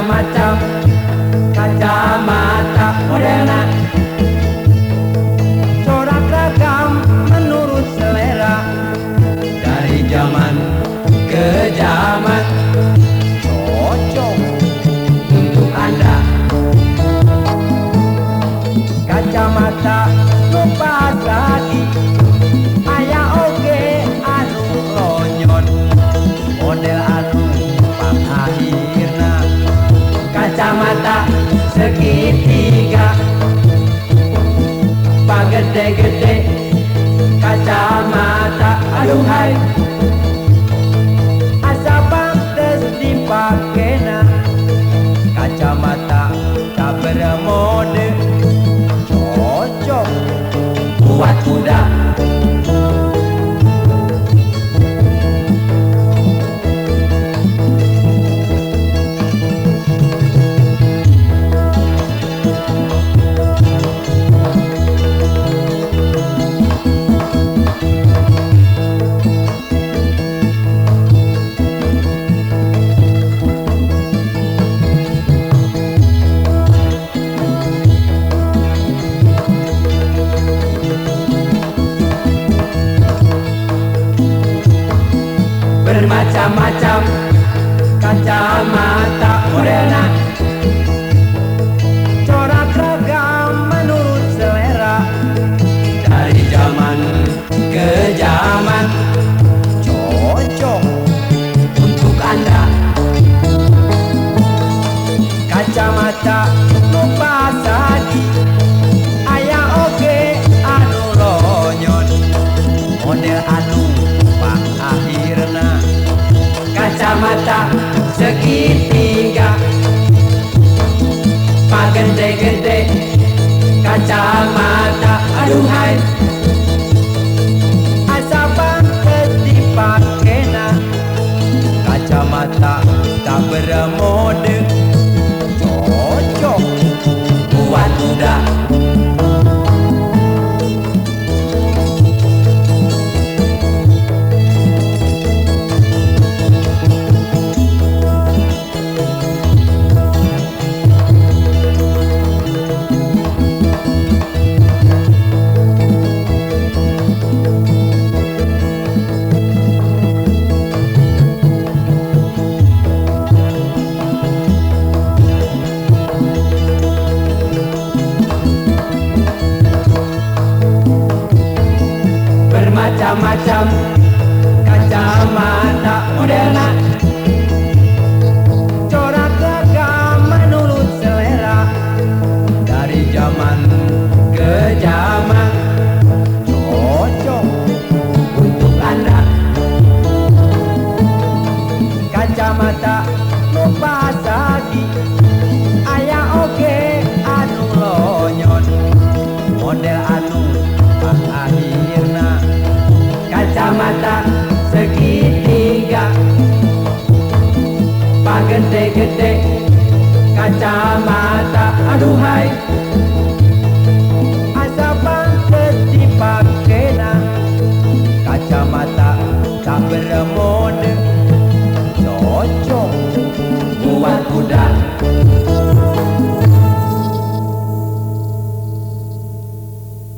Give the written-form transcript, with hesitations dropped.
Bermacam-macam kacamata moderna, corak ragam menurut selera, dari zaman ke zaman, cocok untuk Anda. Kacamata nu pasadi aya oge anu lonyon, model anu pangakhirna kacamata segitiga, pagede-gede kacamata aduhai, asa pantes dipakena kacamata tak bermode, cocok buat kuda. Bermacam-macam kacamata moderna, corak ragam menurut selera, dari zaman ke zaman, cocok untuk Anda. Kacamata nu pasadi aya oge anu lonyon, model anu pangakhirna kacamata segitiga, pagede-gede kacamata aduhai, asa pantes dipakena kacamata tak bermode, cocok buat kuda. Bermacam-macam kacamata moderna, corak ragam menurut selera, dari zaman ke zaman, cocok untuk Anda. Kacamata nu pasadi aya oge anu lonyon, model anu pangakhirna kacamata segitiga, pagede-gede kacamata aduhai, asa pantes dipakena kacamata tak bermode, cocok buat kuda.